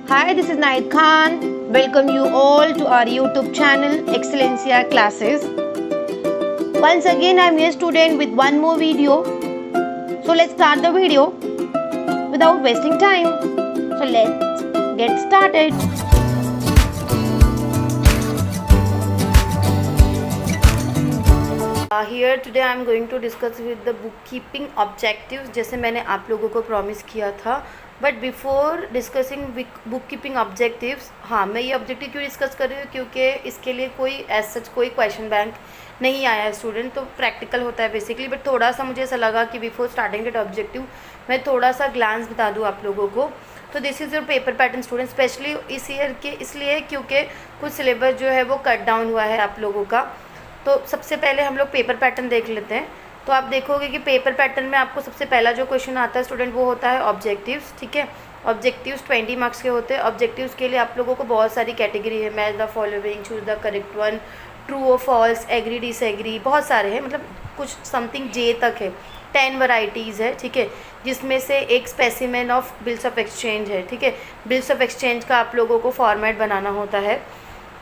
Hi, this is Naid Khan. Welcome you all to our YouTube channel Excellencia Classes. Once again, I am your student with one more video. So let's start the video without wasting time. So let's get started. Here today I am going to discuss with the bookkeeping objectives, जैसे मैंने आप लोगों को promise किया था. But before discussing book keeping objectives, हाँ, मैं ये ऑब्जेक्टिव क्यों डिस्कस कर रही हूँ, क्योंकि इसके लिए कोई एज सच कोई क्वेश्चन बैंक नहीं आया है स्टूडेंट, तो प्रैक्टिकल होता है बेसिकली. बट थोड़ा सा मुझे ऐसा लगा कि बिफोर स्टार्टिंग दैट ऑब्जेक्टिव मैं थोड़ा सा ग्लांस बता दूँ आप लोगों को. तो this is your paper pattern student, specially इस ईयर के इसलिए क्योंकि कुछ सिलेबस जो है वो कट डाउन हुआ है आप लोगों का. तो सबसे पहले हम लोग पेपर पैटर्न देख लेते हैं. तो आप देखोगे कि पेपर पैटर्न में आपको सबसे पहला जो क्वेश्चन आता है स्टूडेंट वो होता है ऑब्जेक्टिव्स. ठीक है, ऑब्जेक्टिव्स 20 मार्क्स के होते हैं. ऑब्जेक्टिव्स के लिए आप लोगों को बहुत सारी कैटेगरी है. Match the following, choose the correct one, true और फॉल्स, एग्री डिसएग्री, बहुत सारे हैं, मतलब कुछ समथिंग जे तक है. 10 वैरायटीज़ है. ठीक है, जिसमें से एक specimen of bills of exchange है. ठीक है, बिल्स ऑफ एक्सचेंज का आप लोगों को फॉर्मेट बनाना होता है.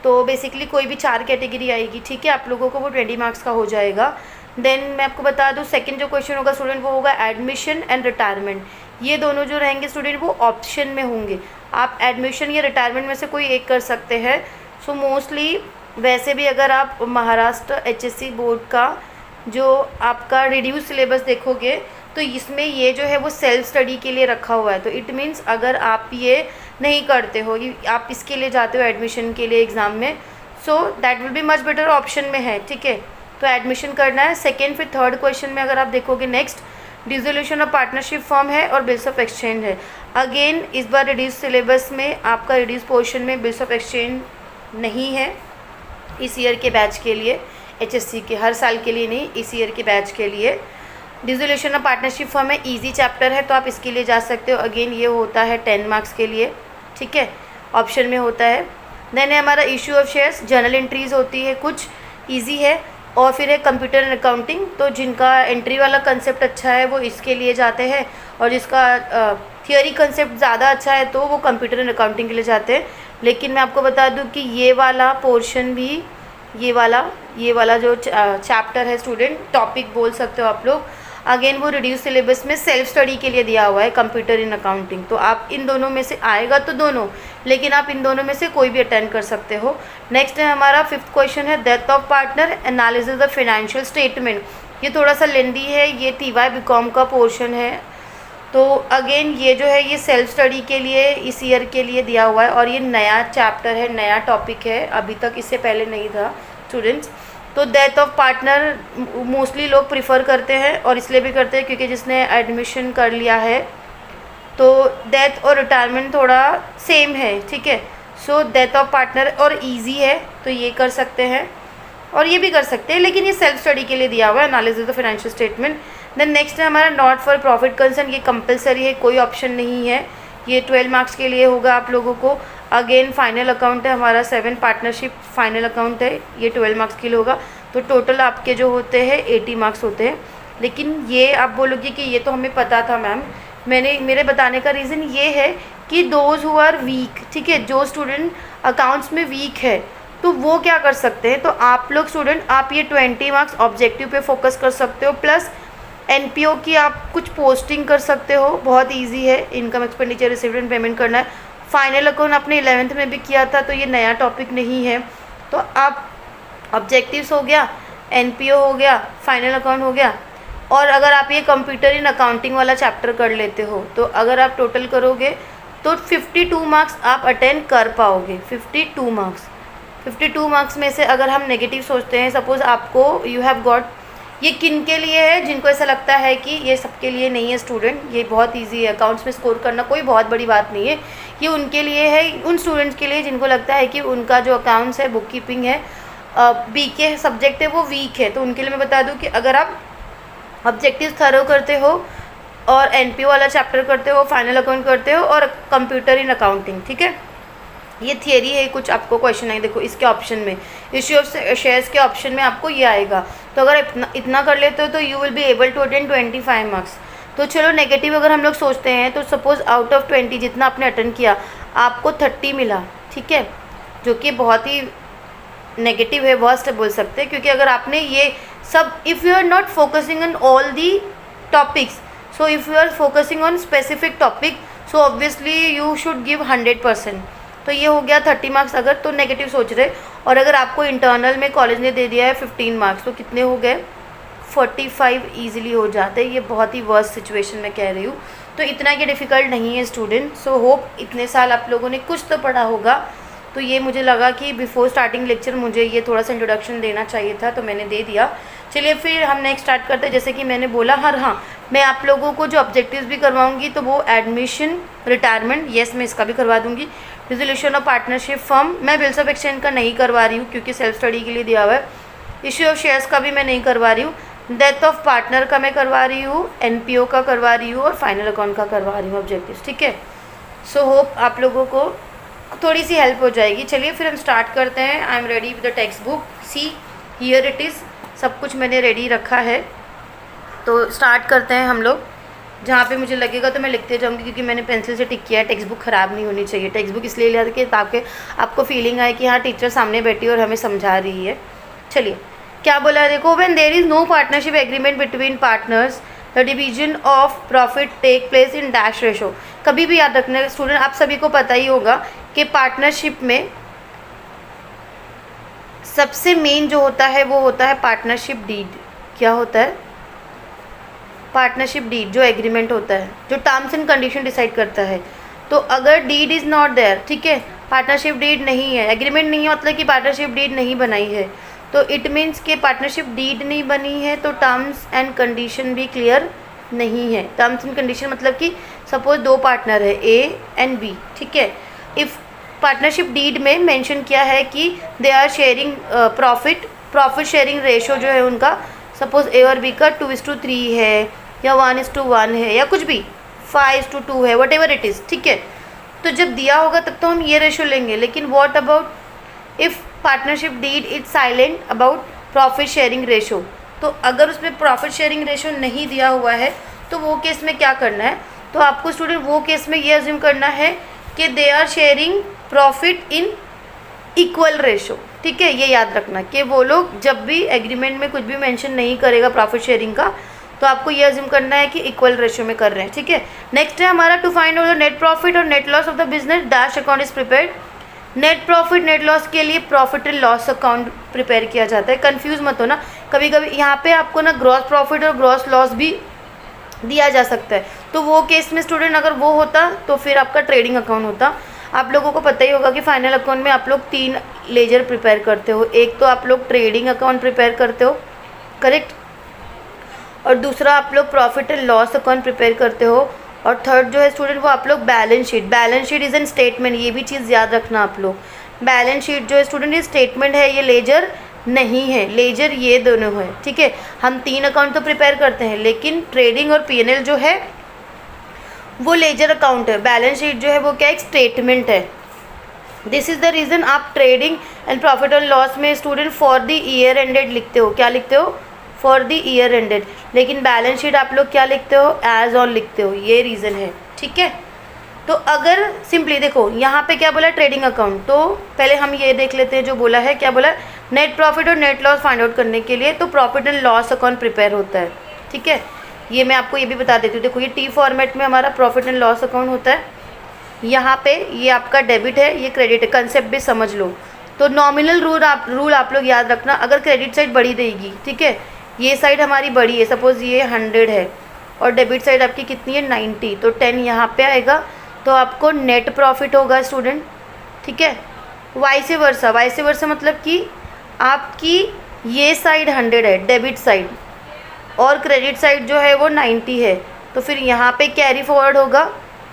तो बेसिकली कोई भी 4 कैटेगरी आएगी. ठीक है, आप लोगों को वो 20 मार्क्स का हो जाएगा. देन मैं आपको बता दूं सेकंड जो क्वेश्चन होगा स्टूडेंट वो होगा एडमिशन एंड रिटायरमेंट. ये दोनों जो रहेंगे स्टूडेंट वो ऑप्शन में होंगे. आप एडमिशन या रिटायरमेंट में से कोई एक कर सकते हैं. सो मोस्टली वैसे भी अगर आप महाराष्ट्र HSC बोर्ड का जो आपका रिड्यूस सिलेबस देखोगे तो इसमें ये जो है वो सेल्फ स्टडी के लिए रखा हुआ है. तो इट मीन्स अगर आप ये नहीं करते हो, आप इसके लिए जाते हो एडमिशन के लिए एग्ज़ाम में, so that will be much better, option में है. ठीक है, तो एडमिशन करना है. सेकेंड फिर थर्ड क्वेश्चन में अगर आप देखोगे next dissolution of partnership form है और बिल्स ऑफ एक्सचेंज है. अगेन इस बार रिड्यूस सिलेबस में आपका रिड्यूस पोर्शन में बिल्स ऑफ एक्सचेंज नहीं है इस ईयर के बैच के लिए. HSC के हर साल के लिए नहीं, इस ईयर के बैच के लिए. डिसोल्यूशन ऑफ पार्टनरशिप फॉर्म है, ईजी चैप्टर है, तो आप इसके लिए जा सकते हो. अगेन ये होता है 10 मार्क्स के लिए. ठीक है, ऑप्शन में होता है. देन है हमारा issue of shares, journal entries होती है, कुछ ईजी है. और फिर है कंप्यूटर एंड अकाउंटिंग, तो जिनका एंट्री वाला कंसेप्ट अच्छा है वो इसके लिए जाते हैं, और जिसका थियोरी कंसेप्ट ज़्यादा अच्छा है तो वो कंप्यूटर एंड अकाउंटिंग के लिए जाते हैं. लेकिन मैं आपको बता दूं कि ये वाला पोर्शन भी, ये वाला जो चैप्टर है स्टूडेंट, टॉपिक बोल सकते हो आप लोग, अगेन वो रिड्यूस सिलेबस में सेल्फ स्टडी के लिए दिया हुआ है, कंप्यूटर इन अकाउंटिंग. तो आप इन दोनों में से आएगा तो दोनों, लेकिन आप इन दोनों में से कोई भी अटेंड कर सकते हो. नेक्स्ट है हमारा फिफ्थ क्वेश्चन है death of partner, analysis of financial statement. ये थोड़ा सा लेंदी है, ये TY BCom का पोर्शन है. तो अगेन ये जो है ये सेल्फ स्टडी के लिए इस ईयर के लिए दिया हुआ है, और ये नया चैप्टर है, नया टॉपिक है, अभी तक इससे पहले नहीं था स्टूडेंट्स. तो डेथ ऑफ पार्टनर मोस्टली लोग प्रिफर करते हैं, और इसलिए भी करते हैं क्योंकि जिसने एडमिशन कर लिया है, तो डेथ और रिटायरमेंट थोड़ा सेम है. ठीक है, सो डेथ ऑफ पार्टनर और इजी है, तो ये कर सकते हैं, और ये भी कर सकते हैं, लेकिन ये सेल्फ स्टडी के लिए दिया हुआ है, analysis of financial statement. Then next है हमारा नॉट फॉर प्रॉफिट कंसर्न, ये कंपलसरी है, कोई ऑप्शन नहीं है, ये 12 मार्क्स के लिए होगा आप लोगों को. अगेन फाइनल अकाउंट है हमारा 7 पार्टनरशिप फाइनल अकाउंट है, ये 12 मार्क्स के लिए होगा. तो टोटल आपके जो होते हैं 80 मार्क्स होते हैं. लेकिन ये आप बोलोगे कि ये तो हमें पता था मैम, मेरे बताने का रीज़न ये है कि दोज हु आर वीक, ठीक है, जो स्टूडेंट अकाउंट्स में वीक है तो वो क्या कर सकते हैं. तो आप लोग स्टूडेंट आप ये 20 मार्क्स ऑब्जेक्टिव पे फोकस कर सकते हो, प्लस NPO की आप कुछ पोस्टिंग कर सकते हो, बहुत इजी है. Income expenditure received and payment करना है. फाइनल अकाउंट आपने 11th में भी किया था, तो ये नया टॉपिक नहीं है. तो आप ऑब्जेक्टिव्स हो गया, NPO हो गया, फाइनल अकाउंट हो गया, और अगर आप ये कंप्यूटर इन अकाउंटिंग वाला चैप्टर कर लेते हो तो अगर आप टोटल करोगे तो 52 मार्क्स आप अटेंड कर पाओगे. 52 मार्क्स में से अगर हम नेगेटिव सोचते हैं, सपोज़ आपको यू हैव गॉट, ये किन के लिए है, जिनको ऐसा लगता है कि ये सबके लिए नहीं है स्टूडेंट, ये बहुत इजी है, अकाउंट्स में स्कोर करना कोई बहुत बड़ी बात नहीं है. ये उनके लिए है, उन स्टूडेंट्स के लिए जिनको लगता है कि उनका जो अकाउंट्स है, बुक कीपिंग है, BK सब्जेक्ट है, वो वीक है. तो उनके लिए मैं बता दूं कि अगर आप ऑब्जेक्टिव थरो करते हो और NPO वाला चैप्टर करते हो, फाइनल अकाउंट करते हो, और कंप्यूटर इन अकाउंटिंग, ठीक है, ये थियरी है. कुछ आपको क्वेश्चन है, देखो इसके ऑप्शन में इश्यू ऑफ शेयर्स के ऑप्शन में आपको ये आएगा. तो अगर इतना कर लेते हो तो you will be able to attend 25 marks. तो चलो नेगेटिव अगर हम लोग सोचते हैं तो सपोज़ आउट ऑफ 20 जितना आपने अटेंड किया आपको 30 मिला, ठीक है, जो कि बहुत ही नेगेटिव है, वर्स्ट बोल सकते हैं, क्योंकि अगर आपने ये सब, if you are not focusing on all the topics, so if you are focusing on specific topic, so obviously you should give 100%। तो ये हो गया 30 मार्क्स अगर तो नेगेटिव सोच रहे। और अगर आपको इंटरनल में कॉलेज ने दे दिया है 15 मार्क्स, तो कितने हो गए, 45 ईजिली हो जाते हैं। ये बहुत ही वर्स्ट सिचुएशन मैं कह रही हूँ। तो इतना ये डिफ़िकल्ट नहीं है स्टूडेंट। सो होप इतने साल आप लोगों ने कुछ तो पढ़ा होगा। तो ये मुझे लगा कि बिफोर स्टार्टिंग लेक्चर मुझे ये थोड़ा सा इंट्रोडक्शन देना चाहिए था, तो मैंने दे दिया। चलिए फिर हम नेक्स्ट स्टार्ट करते हैं। जैसे कि मैंने बोला, हाँ मैं आप लोगों को जो ऑब्जेक्टिव्स भी करवाऊंगी तो वो एडमिशन, रिटायरमेंट, येस मैं इसका भी करवा दूंगी। रिजोल्यूशन ऑफ पार्टनरशिप फर्म मैं बिल्स ऑफ एक्सचेंज का नहीं करवा रही हूँ क्योंकि सेल्फ स्टडी के लिए दिया हुआ है। इश्यू ऑफ शेयर्स का भी मैं नहीं करवा रही हूँ। डेथ ऑफ पार्टनर का मैं करवा रही हूँ, एनपीओ का करवा रही हूँ और फाइनल अकाउंट का करवा रही हूँ ऑब्जेक्टिव्स, ठीक है। सो होप आप लोगों को थोड़ी सी हेल्प हो जाएगी। चलिए फिर हम स्टार्ट करते हैं। I am ready with the text book, see here it is, सब कुछ मैंने रेडी रखा है। तो स्टार्ट करते हैं हम लोग। जहाँ पे मुझे लगेगा तो मैं लिखते जाऊँगी क्योंकि मैंने पेंसिल से टिक किया है। टेक्स्ट बुक ख़राब नहीं होनी चाहिए। टेक्स्ट बुक इसलिए लिया कि ताकि आपको फीलिंग आए कि हाँ टीचर सामने बैठी और हमें समझा रही है। चलिए क्या बोला है देखो, when there is no partnership agreement between partners the division of profit take place in dash ratio. कभी भी याद रखना स्टूडेंट, आप सभी को पता ही होगा कि पार्टनरशिप में सबसे मेन जो होता है वो होता है पार्टनरशिप डीड। क्या होता है? पार्टनरशिप डीड, जो एग्रीमेंट होता है, जो टर्म्स एंड कंडीशन डिसाइड करता है। तो अगर डीड इज़ नॉट देयर, ठीक है, पार्टनरशिप डीड नहीं है, एग्रीमेंट नहीं है, मतलब कि पार्टनरशिप डीड नहीं बनाई है, तो इट मीन्स कि पार्टनरशिप डीड नहीं बनी है तो टर्म्स एंड कंडीशन भी क्लियर नहीं है। टर्म्स एंड कंडीशन मतलब कि सपोज दो पार्टनर है ए एंड बी, ठीक है। इफ़ पार्टनरशिप डीड में मेंशन किया है कि they are sharing profit sharing ratio जो है उनका, सपोज ए और बी का 2:3 है या 1:1 है या कुछ भी 5:2 है, वट एवर इट इज़, ठीक है। तो जब दिया होगा तब तो हम ये रेशो लेंगे। लेकिन what about if partnership deed is silent about profit sharing ratio, तो अगर उसमें प्रॉफिट शेयरिंग रेशो नहीं दिया हुआ है तो वो केस में क्या करना है? तो आपको स्टूडेंट वो केस में ये अज्यूम करना है कि they are sharing profit in equal ratio, ठीक है। ये याद रखना कि वो लोग जब भी एग्रीमेंट में कुछ भी मेंशन नहीं करेगा प्रॉफिट शेयरिंग का, तो आपको ये अज्यूम करना है कि इक्वल रेशो में कर रहे हैं, ठीक है। नेक्स्ट है हमारा to find out the net profit और net loss of the business dash account is prepared. Net profit net loss के लिए profit and loss account prepare किया जाता है। कंफ्यूज मत हो ना, कभी कभी यहाँ पे आपको ना ग्रॉस प्रॉफिट और ग्रॉस लॉस भी दिया जा सकता है। तो वो केस में स्टूडेंट अगर वो होता तो फिर आपका ट्रेडिंग अकाउंट होता। आप लोगों को पता ही होगा कि फाइनल अकाउंट में आप लोग 3 लेजर प्रिपेयर करते हो। एक तो आप लोग ट्रेडिंग अकाउंट प्रिपेयर करते हो, करेक्ट, और दूसरा आप लोग profit and loss account prepare करते हो, और थर्ड जो है स्टूडेंट वो आप लोग balance sheet. Balance sheet is an statement, ये भी चीज़ याद रखना आप लोग। बैलेंस शीट जो है स्टूडेंट ये स्टेटमेंट है, ये लेजर नहीं है। लेजर ये दोनों है, ठीक है। हम 3 अकाउंट तो प्रिपेयर करते हैं, लेकिन ट्रेडिंग और पीएनएल जो है वो लेजर अकाउंट है। बैलेंस शीट जो है वो क्या, एक स्टेटमेंट है। दिस इज़ द रीज़न आप ट्रेडिंग एंड प्रॉफिट और लॉस में student for the year ended लिखते हो। क्या लिखते हो? For the year ended. लेकिन बैलेंस शीट आप लोग क्या लिखते हो? एज ऑन लिखते हो। ये रीज़न है, ठीक है। तो अगर सिंपली देखो यहाँ पे क्या बोला, ट्रेडिंग अकाउंट, तो पहले हम ये देख लेते हैं जो बोला है। क्या बोला? नेट प्रॉफिट और नेट लॉस फाइंड आउट करने के लिए तो profit and loss account prepare होता है, ठीक है। ये मैं आपको ये भी बता देती हूँ। देखो ये टी फॉर्मेट में हमारा प्रॉफिट एंड लॉस अकाउंट होता है। यहाँ पे ये आपका डेबिट है, ये क्रेडिट है। कंसेप्ट भी समझ लो। तो नॉमिनल रूल आप लोग याद रखना। अगर क्रेडिट साइड बड़ी देगी, ठीक है, ये साइड हमारी बड़ी है, सपोज़ ये 100 है और डेबिट साइड आपकी कितनी है 90, तो 10 यहाँ पे आएगा, तो आपको नेट प्रॉफिट होगा स्टूडेंट, ठीक है। वाइस वर्सा मतलब कि आपकी ये साइड 100 है डेबिट साइड, और क्रेडिट साइड जो है वो 90 है, तो फिर यहाँ पे कैरी फॉरवर्ड होगा।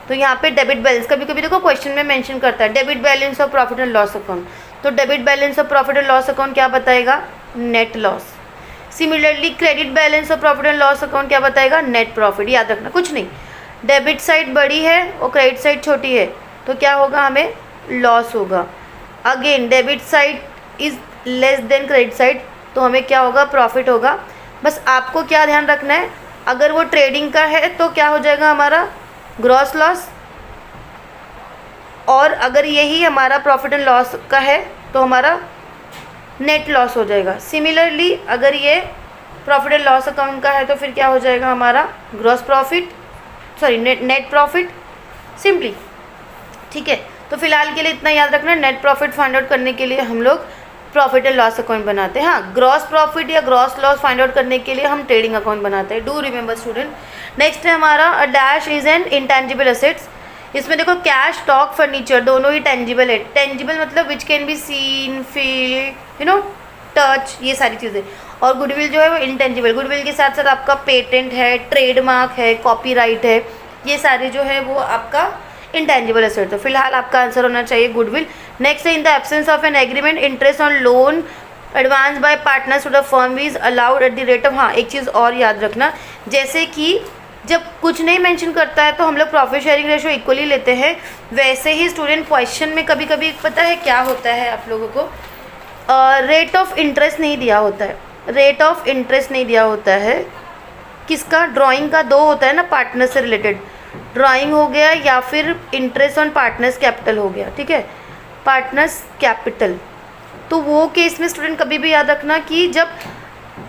तो यहाँ पे डेबिट बैलेंस, कभी कभी देखो क्वेश्चन में मेंशन करता है debit balance of profit and loss account, तो debit balance of profit and loss account क्या बताएगा? Net loss. Similarly credit balance of profit and loss account क्या बताएगा? Net profit. याद रखना, कुछ नहीं, डेबिट साइड बड़ी है और क्रेडिट साइड छोटी है, तो क्या होगा? हमें लॉस होगा। Again debit side is less than credit side, तो हमें क्या होगा? प्रॉफिट होगा। बस आपको क्या ध्यान रखना है, अगर वो ट्रेडिंग का है तो क्या हो जाएगा हमारा ग्रॉस लॉस, और अगर यही हमारा प्रॉफिट एंड लॉस का है तो हमारा नेट लॉस हो जाएगा। सिमिलरली अगर ये प्रॉफिट एंड लॉस अकाउंट का है तो फिर क्या हो जाएगा हमारा gross profit, sorry net profit, simply. ठीक है, तो फिलहाल के लिए इतना याद रखना, नेट प्रॉफिट फाइंड आउट करने के लिए हम लोग प्रॉफिट एंड लॉस अकाउंट बनाते हैं। हाँ, ग्रॉस प्रॉफिट या ग्रॉस लॉस फाइंड आउट करने के लिए हम ट्रेडिंग अकाउंट बनाते हैं। Do remember student. नेक्स्ट है हमारा a dash is an intangible assets. इसमें देखो कैश, स्टॉक, फर्नीचर दोनों ही टेंजिबल है। टेंजिबल मतलब which can be seen, feel, touch, ये सारी चीज़ें। और गुडविल जो है वो इंटेंजिबल, गुडविल के साथ साथ आपका पेटेंट है, ट्रेडमार्क है, कॉपीराइट है, ये सारे जो है वो आपका इंटेंजिबल एसेट। तो फिलहाल आपका आंसर होना चाहिए गुडविल। नेक्स्ट है in the absence of an agreement interest on loan advance by partners to the firm is allowed at the rate of, हाँ एक चीज़ और याद रखना, जैसे कि जब कुछ नहीं मेंशन करता है तो हम लोग प्रॉफिट शेयरिंग रेशो इक्वली लेते हैं, वैसे ही स्टूडेंट क्वेश्चन में कभी कभी पता है क्या होता है आप लोगों को, रेट ऑफ इंटरेस्ट नहीं दिया होता है। रेट ऑफ इंटरेस्ट नहीं दिया होता है किसका, ड्राइंग का। दो होता है ना पार्टनर से रिलेटेड, ड्राइंग हो गया या फिर इंटरेस्ट ऑन पार्टनर्स कैपिटल हो गया। ठीक है, पार्टनर्स कैपिटल। तो वो केस में स्टूडेंट कभी भी याद रखना कि जब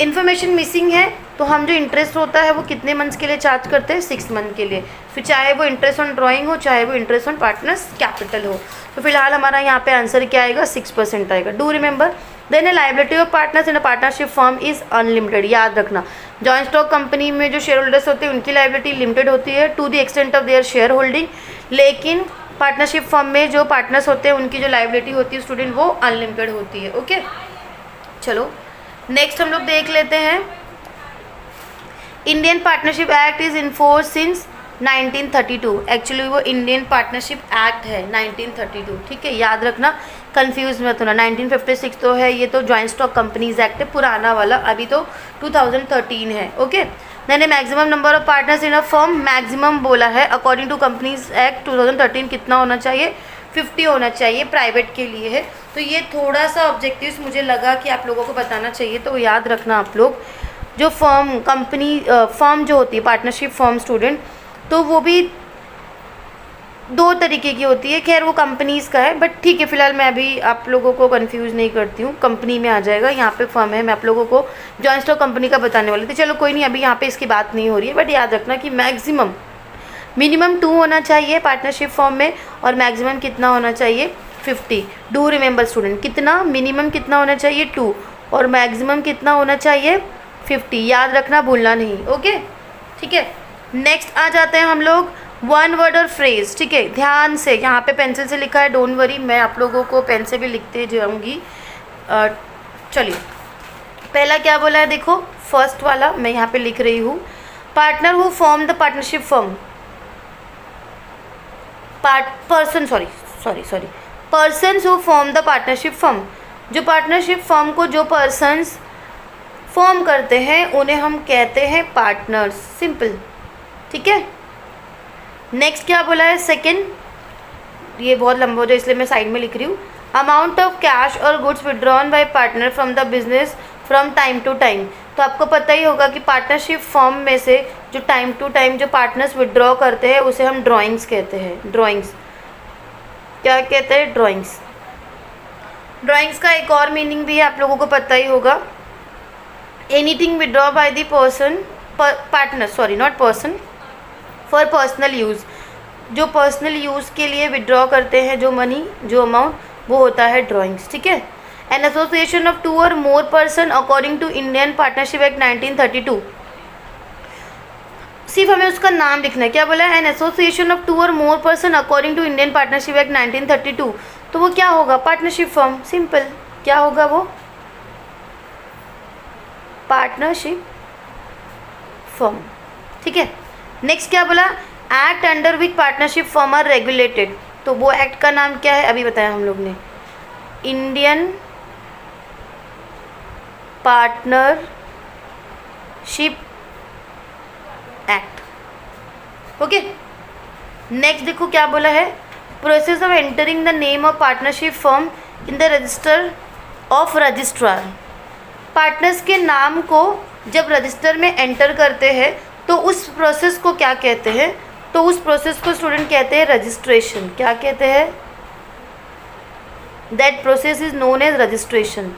इन्फॉर्मेशन मिसिंग है तो हम जो इंटरेस्ट होता है वो कितने मंथ्स के लिए चार्ज करते हैं, 6 मंथ के लिए, फिर चाहे वो इंटरेस्ट ऑन ड्राइंग हो चाहे वो इंटरेस्ट ऑन पार्टनर्स कैपिटल हो। तो फिलहाल हमारा यहाँ पे आंसर क्या आएगा, 6% आएगा। Do remember. Then a liability of partners in a partnership firm is unlimited. याद रखना, जॉइंट स्टॉक कंपनी में जो शेयर होल्डर्स होते हैं उनकी लाइबिलिटी लिमिटेड होती है to the extent of their shareholding, लेकिन पार्टनरशिप फर्म में जो पार्टनर्स होते हैं उनकी जो लाइबिलिटी होती है स्टूडेंट वो अनलिमिटेड होती है। ओके, चलो नेक्स्ट हम लोग देख लेते हैं। Indian partnership act is in force since 1932। Actually वो इंडियन पार्टनरशिप एक्ट है 1932। ठीक है, याद रखना, कंफ्यूज मत होना। 1956 तो है, ये तो जॉइंट स्टॉक कंपनीज एक्ट है पुराना वाला, अभी तो 2013 है। ओके, मैंने maximum number of partners in a firm maximum बोला है अकॉर्डिंग टू कंपनीज एक्ट 2013 कितना होना चाहिए, 50 होना चाहिए, प्राइवेट के लिए है। तो ये थोड़ा सा ऑब्जेक्टिव्स मुझे लगा कि आप लोगों को बताना चाहिए, तो याद रखना आप लोग। जो फर्म फर्म जो होती है पार्टनरशिप फर्म स्टूडेंट, तो वो भी 2 तरीके की होती है। खैर वो कंपनीज़ का है, बट ठीक है, फिलहाल मैं अभी आप लोगों को कंफ्यूज नहीं करती हूँ, कंपनी में आ जाएगा। यहाँ पे फर्म है, मैं आप लोगों को जॉइंट स्टॉक कंपनी का बताने वाली थी। चलो कोई नहीं, अभी यहाँ पे इसकी बात नहीं हो रही है, बट याद रखना कि मैक्सिमम मिनिमम 2 होना चाहिए पार्टनरशिप फर्म में, और मैक्सिमम कितना होना चाहिए, 50। डू रिमेंबर स्टूडेंट, कितना मिनिमम कितना होना चाहिए, 2, और मैक्सिमम कितना होना चाहिए, 50। याद रखना, भूलना नहीं। ओके, ठीक है। नेक्स्ट आ जाते हैं हम लोग वन वर्ड और फ्रेज। ठीक है, ध्यान से, यहाँ पे पेंसिल से लिखा है, डोंट वरी, मैं आप लोगों को पेन से भी लिखते जाऊँगी। चलिए, पहला क्या बोला है, देखो फर्स्ट वाला मैं यहाँ पे लिख रही हूँ, partner who form the partnership firm, persons who form the partnership firm. जो पार्टनरशिप फर्म को जो पर्सन्स फॉर्म करते हैं उन्हें हम कहते हैं पार्टनर्स, सिंपल। ठीक है, नेक्स्ट क्या बोला है, सेकंड, ये बहुत लंबा हो जाए इसलिए मैं साइड में लिख रही हूँ। अमाउंट ऑफ कैश और goods withdrawn by partner from the business from time to time. तो आपको पता ही होगा कि पार्टनरशिप फर्म में से जो टाइम टू टाइम जो पार्टनर्स विड्रॉ करते हैं उसे हम ड्राइंग्स कहते हैं। ड्राइंग्स क्या कहते हैं, ड्राइंग्स। ड्राइंग्स का एक और मीनिंग भी है, आप लोगों को पता ही होगा, anything withdraw by the person, partner, sorry not person, for personal use. जो पर्सनल यूज़ के लिए विड्रॉ करते हैं जो मनी, जो अमाउंट, वो होता है ड्राइंग्स। ठीक है, an association of 2 or more person according to Indian partnership Act 1932। सिर्फ हमें उसका नाम लिखना है, क्या बोला है, an association of 2 or more person according to Indian partnership Act 1932। तो वो क्या होगा, पार्टनरशिप फर्म, सिंपल। क्या होगा वो, पार्टनरशिप फर्म। ठीक है, नेक्स्ट क्या बोला, act under which partnership firm are regulated. तो वो एक्ट का नाम क्या है, अभी बताया हम लोग ने, Indian partnership act. Okay, next देखो क्या बोला है, process of entering the name of partnership firm in the register of registrar. Partners के नाम को जब रजिस्टर में एंटर करते हैं तो तो उस प्रोसेस को क्या कहते हैं? तो उस प्रोसेस को स्टूडेंट कहते हैं रजिस्ट्रेशन। क्या कहते हैं? That process is known as registration.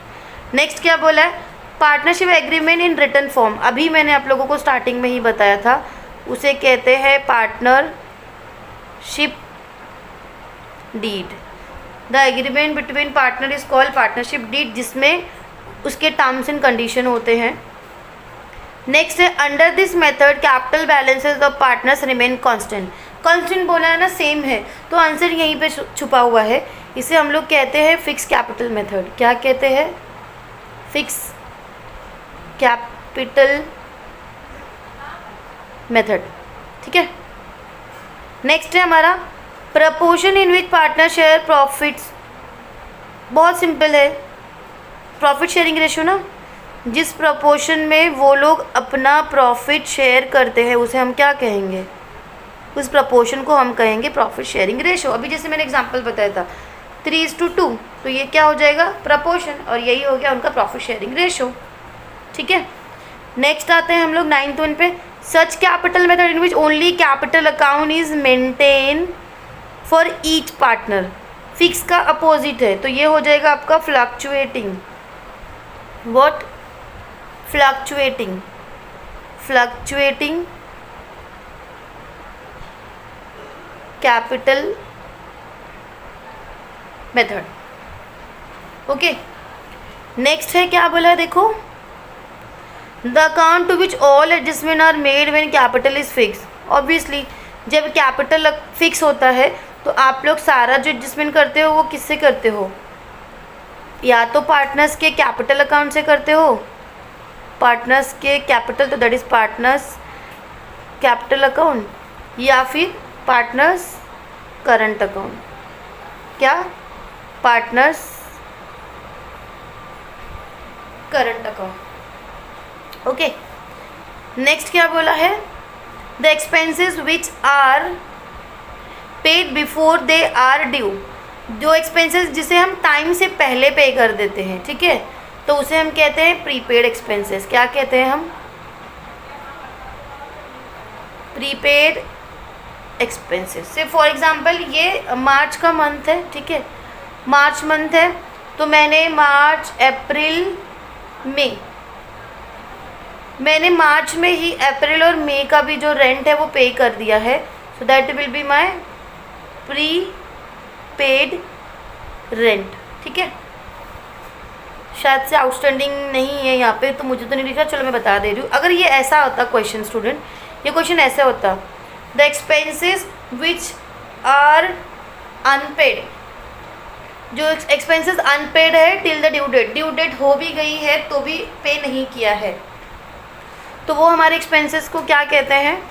Next क्या बोला है? Partnership agreement in written form. अभी मैंने आप लोगों को स्टार्टिंग में ही बताया था, उसे कहते हैं partnership deed. The agreement between partner is called partnership deed, जिसमें उसके टर्म्स एंड कंडीशन होते हैं। नेक्स्ट है under this method capital balances of partners remain constant. Constant बोला है ना, सेम है, तो आंसर यहीं पे छुपा हुआ है। इसे हम लोग कहते हैं फिक्स कैपिटल मेथड। क्या कहते हैं? Fix capital method. ठीक है। नेक्स्ट है हमारा proportion in which partner share profits. बहुत सिंपल है, प्रॉफिट शेयरिंग रेशियो ना, जिस प्रपोर्शन में वो लोग अपना प्रॉफिट शेयर करते हैं उसे हम क्या कहेंगे? उस प्रपोर्शन को हम कहेंगे प्रॉफिट शेयरिंग रेशियो। अभी जैसे मैंने एग्जांपल बताया था 3:2, तो ये क्या हो जाएगा? प्रपोर्शन, और यही हो गया उनका प्रॉफिट शेयरिंग रेशियो। ठीक है। नेक्स्ट आते हैं हम लोग 9th वन पे। Such capital method in which only capital account is maintain for each partner. Fix का अपोजिट है, तो ये हो जाएगा आपका fluctuating. What? Fluctuating. Fluctuating capital method. Okay. Next है क्या बोला है? देखो, the account to which all adjustment are made when capital is fix. Obviously जब कैपिटल फिक्स होता है तो आप लोग सारा जो एडजस्टमेंट करते हो वो किससे करते हो? या तो पार्टनर्स के कैपिटल अकाउंट से करते हो, पार्टनर्स के कैपिटल, तो that is partners capital account, या फिर पार्टनर्स करंट अकाउंट। क्या? Partners current account. Okay. Next क्या बोला है? The expenses which are paid before they are due. जो एक्सपेंसेस जिसे हम टाइम से पहले पे कर देते हैं, ठीक है, तो उसे हम कहते हैं प्रीपेड एक्सपेंसेस। क्या कहते हैं हम? Prepaid expenses. से फॉर एग्जांपल ये मार्च का मंथ है, ठीक है, मार्च मंथ है, तो मैंने मार्च, अप्रैल, मई, मैंने मार्च में ही अप्रैल और मई का भी जो रेंट है वो पे कर दिया है, so that will be my pre paid rent. ठीक है। शायद से आउटस्टैंडिंग नहीं है यहाँ पे, तो मुझे तो नहीं दिख रहा, चलो मैं बता दे रही हूँ। अगर ये ऐसा होता क्वेश्चन स्टूडेंट, ये क्वेश्चन ऐसे होता, the expenses which are unpaid, जो एक्सपेंसेस अनपेड है till the due date, due date हो भी गई है तो भी पे नहीं किया है, तो वो हमारे एक्सपेंसेस को क्या कहते हैं?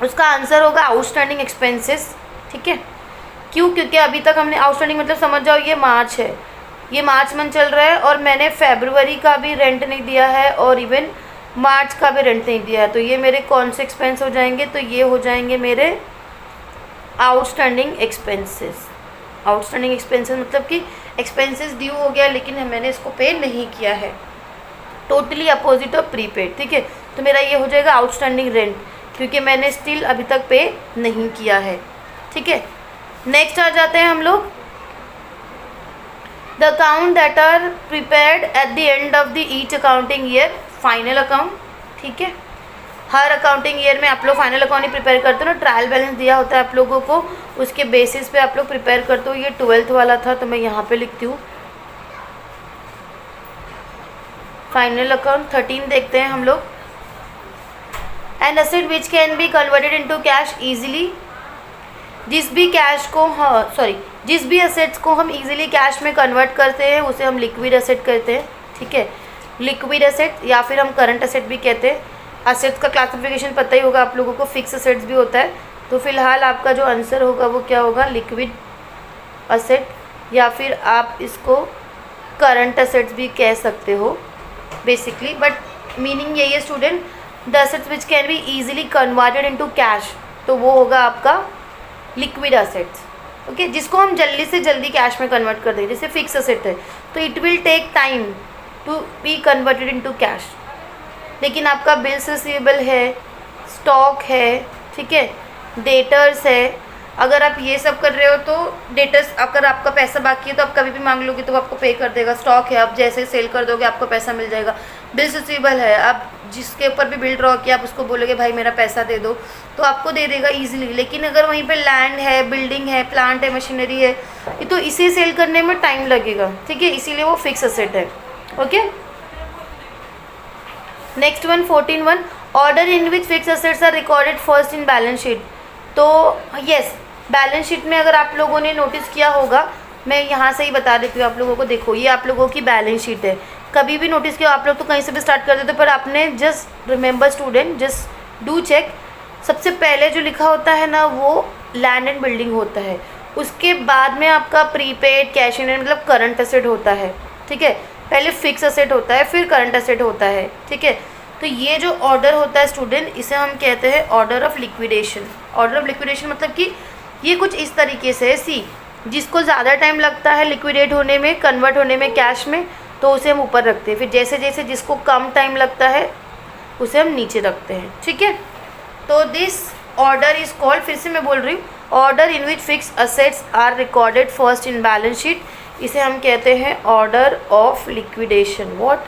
उसका आंसर होगा आउटस्टैंडिंग एक्सपेंसेस। ठीक है। क्यों? क्योंकि अभी तक हमने आउटस्टैंडिंग मतलब समझ जाओ ये मार्च है, ये मार्च मंथ चल रहा है और मैंने फरवरी का भी रेंट नहीं दिया है और इवन मार्च का भी रेंट नहीं दिया है, तो ये मेरे कौन से एक्सपेंस हो जाएंगे? तो ये हो जाएंगे मेरे आउटस्टैंडिंग एक्सपेंसेस। आउटस्टैंडिंग एक्सपेंसेस मतलब कि एक्सपेंसेस ड्यू हो गया लेकिन मैंने इसको पे नहीं किया है, टोटली अपोजिट ऑफ प्रीपेड। ठीक है। तो मेरा ये हो जाएगा आउटस्टैंडिंग रेंट, क्योंकि मैंने स्टिल अभी तक पे नहीं किया है। ठीक है। नेक्स्ट आ जाते हैं हम लोग, the account that are prepared at the end of the each accounting year, final account. ठीक है। हर अकाउंटिंग ईयर में आप लोग फाइनल अकाउंट ही प्रिपेयर करते हो ना, ट्रायल बैलेंस दिया होता है आप लोगों को, उसके बेसिस पे आप लोग प्रिपेयर करते हो। ये 12th वाला था तो मैं यहाँ पे लिखती हूँ फाइनल अकाउंट। 13 देखते हैं हम लोग, an asset which can be converted into cash easily. जिस भी कैश को, हाँ सॉरी, जिस भी एसेट्स को हम इजीली कैश में कन्वर्ट करते हैं उसे हम लिक्विड एसेट कहते हैं। ठीक है। लिक्विड एसेट या फिर हम करंट एसेट भी कहते हैं। एसेट्स का क्लासिफिकेशन पता ही होगा आप लोगों को, फिक्स एसेट्स भी होता है, तो फिलहाल आपका जो आंसर होगा वो क्या होगा? लिक्विड एसेट, या फिर आप इसको करंट एसेट्स भी कह सकते हो बेसिकली, बट मीनिंग यही है student, the assets which can be easily converted into cash, तो वो होगा आपका लिक्विड एसेट्स। ओके, जिसको हम जल्दी से जल्दी कैश में कन्वर्ट कर दें, जैसे फिक्स एसेट है तो it will take time to be converted into cash, लेकिन आपका बिल्स रिसीवेबल है स्टॉक है, ठीक है, डेटर्स है। अगर आप ये सब कर रहे हो तो डेटर्स, अगर आपका पैसा बाकी है तो आप कभी भी मांग लोगे तो वो आपको पे कर देगा। स्टॉक है, आप जैसे सेल कर दोगे आपको पैसा मिल जाएगा। बिल्स रिसीवेबल है, आप जिसके ऊपर भी बिल ड्रॉ किया आप उसको बोलोगे भाई मेरा पैसा दे दो तो आपको दे देगा ईजिली। लेकिन अगर वहीं पे लैंड है, बिल्डिंग है, प्लांट है, मशीनरी है, ये तो इसे सेल करने में टाइम लगेगा, ठीक है, इसीलिए वो फिक्स असेट है। Okay, next one 14(1) order in which fix assets are recorded first in balance sheet. तो यस, बैलेंस शीट में अगर आप लोगों ने नोटिस किया होगा, मैं यहाँ से ही बता देती हूँ आप लोगों को। देखो ये आप लोगों की बैलेंस शीट है। कभी भी नोटिस किया, आप लोग तो कहीं से भी स्टार्ट कर देते हो, पर आपने just remember student, just do check, सबसे पहले जो लिखा होता है ना वो लैंड एंड बिल्डिंग होता है। उसके बाद में आपका प्रीपेड, कैश इन हैंड, मतलब करंट असेट होता है, ठीक है। पहले फिक्स असेट होता है, फिर करंट असेट होता है, ठीक है। तो ये जो ऑर्डर होता है स्टूडेंट, इसे हम कहते हैं order of liquidation. Order of liquidation मतलब कि ये कुछ इस तरीके से है, सी जिसको ज़्यादा टाइम लगता है लिक्विडेट होने में, कन्वर्ट होने में कैश में, तो उसे हम ऊपर रखते हैं। फिर जैसे जैसे जिसको कम टाइम लगता है उसे हम नीचे रखते हैं, ठीक है। तो दिस ऑर्डर इज कॉल्ड, फिर से मैं बोल रही हूँ, order in which fix assets are recorded first in balance sheet, इसे हम कहते हैं order of liquidation. What?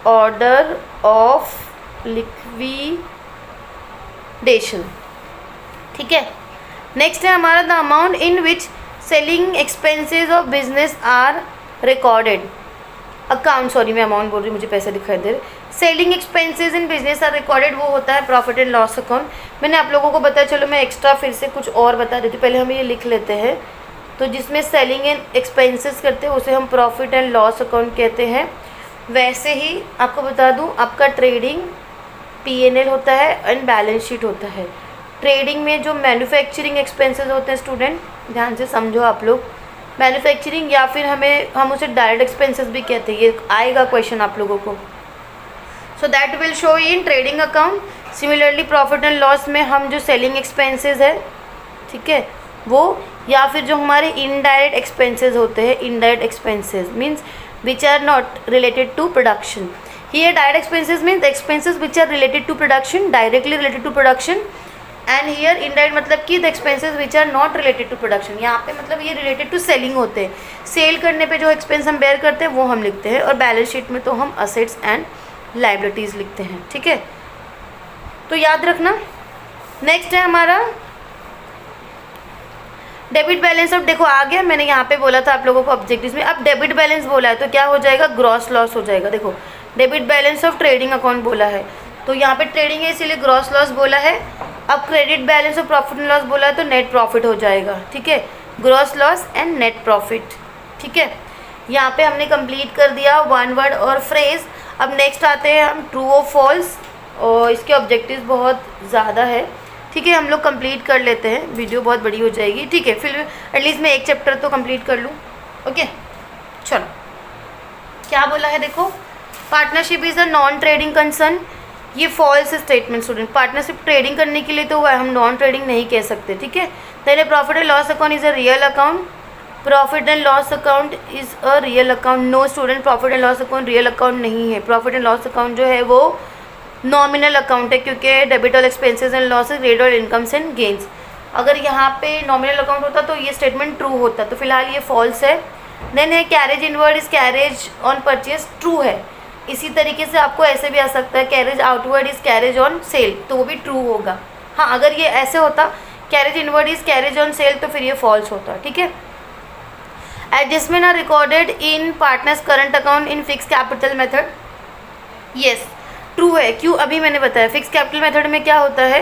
Order of liquidation, ठीक है। नेक्स्ट है हमारा the amount in which selling expenses of business are recorded. Account, sorry मैं amount बोल रही हूँ, मुझे पैसे दिखाई दे रहे। Selling expenses in business are recorded, वो होता है प्रॉफिट एंड लॉस अकाउंट। मैंने आप लोगों को बताया, चलो मैं एक्स्ट्रा फिर से कुछ और बता देती हूँ, पहले हम ये लिख लेते हैं। तो जिसमें सेलिंग एंड एक्सपेंसेस करते हैं उसे हम प्रॉफिट एंड लॉस अकाउंट कहते हैं। वैसे ही आपको बता दूँ, आपका ट्रेडिंग P&L होता है एंड बैलेंस शीट होता है। ट्रेडिंग में जो मैन्युफैक्चरिंग एक्सपेंसेस होते हैं स्टूडेंट, ध्यान से समझो आप लोग, मैन्युफैक्चरिंग या फिर हम उसे डायरेक्ट एक्सपेंसेस भी कहते हैं, ये आएगा क्वेश्चन आप लोगों को। So that will show in trading account. Similarly profit and loss में हम जो सेलिंग एक्सपेंसेस है, ठीक है, वो, या फिर जो हमारे इनडायरेक्ट एक्सपेंसेस होते हैं, indirect expenses means which are not related to production. Here direct expenses means expenses which are related to production, directly related to production. And here indirect मतलब कि the expenses which are not related to production, यहाँ पे मतलब ये related to selling होते हैं। Cell करने पे जो एक्सपेंस हम बेयर करते हैं वो हम लिखते हैं, और बैलेंस शीट में तो हम असेट्स एंड लाइबिलिटीज़ लिखते हैं, ठीक है। तो याद रखना। नेक्स्ट है हमारा डेबिट बैलेंस। अब देखो आ गया, मैंने यहाँ पे बोला था आप लोगों को ऑब्जेक्टिव्स में, अब डेबिट बैलेंस बोला है तो क्या हो जाएगा, ग्रॉस लॉस हो जाएगा। देखो debit balance of trading account बोला है, तो यहाँ पे ट्रेडिंग है इसीलिए ग्रॉस लॉस बोला है। अब credit balance of profit and loss बोला है तो नेट प्रॉफिट हो जाएगा, ठीक है, gross loss and net profit, ठीक है। यहाँ पे हमने कंप्लीट कर दिया वन वर्ड और फ्रेज। अब नेक्स्ट आते हैं हम ट्रू और फॉल्स, और इसके ऑब्जेक्टिव्स बहुत ज़्यादा है, ठीक है, हम लोग कंप्लीट कर लेते हैं, वीडियो बहुत बड़ी हो जाएगी, ठीक है। फिर एटलीस्ट मैं एक चैप्टर तो कंप्लीट कर लूँ, ओके। चलो क्या बोला है, देखो partnership is a non trading concern, ये false statement student. Partnership trading करने के लिए तो हम नॉन ट्रेडिंग नहीं कह सकते, ठीक है। पहले profit and loss account is a real account, profit and loss account is a real account. No student, profit and loss account real account नहीं है। प्रॉफिट एंड लॉस अकाउंट जो है वो नॉमिनल अकाउंट है, क्योंकि debit all expenses and losses, credit all incomes and gains. अगर यहाँ पे नॉमिनल अकाउंट होता तो ये स्टेटमेंट ट्रू होता, तो फिलहाल ये फॉल्स है। देन है carriage inward is carriage on purchase, true है। इसी तरीके से आपको ऐसे भी आ सकता है carriage outward is carriage on sale, तो वो भी ट्रू होगा। हाँ, अगर ये ऐसे होता carriage inward is carriage on sale तो फिर ये फॉल्स होता, ठीक है। Adjustment are recorded in partners current account in fix capital method, yes true है। क्यों, अभी मैंने बताया फिक्स कैपिटल मेथड में क्या होता है,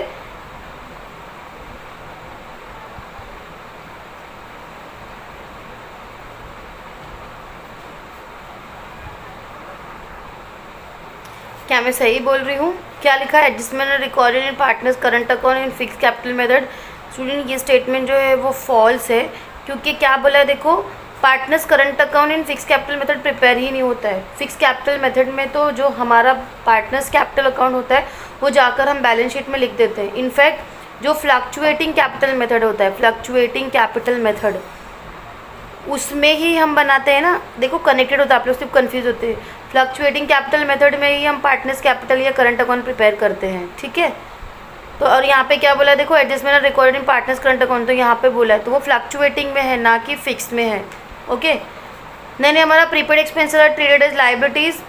क्या मैं सही बोल रही हूँ, क्या लिखा है, adjustment recorded in partners current account in fix capital method. Student ये स्टेटमेंट जो है वो फॉल्स है, क्योंकि क्या बोला है, देखो partners current account in fix capital method prepare ही नहीं होता है। फिक्स कैपिटल मेथड में तो जो हमारा पार्टनर्स कैपिटल अकाउंट होता है वो जाकर हम बैलेंस शीट में लिख देते हैं। इनफैक्ट जो फ्लक्चुएटिंग कैपिटल मेथड होता है, फ्लक्चुएटिंग कैपिटल मेथड, उसमें ही हम बनाते हैं ना, देखो कनेक्टेड होता है, आप लोग सिर्फ कन्फ्यूज होते हैं। फ्लक्चुएटिंग कैपिटल मेथड में ही हम पार्टनर्स कैपिटल या करंट अकाउंट प्रिपेयर करते हैं, ठीक है। तो और यहाँ पे क्या बोला है, देखो adjustment recorded in partners current account, तो यहाँ पे बोला है तो वो फ्लक्चुएटिंग में है ना कि फिक्स में है। ओके, नहीं हमारा prepaid expenses are treated as liabilities.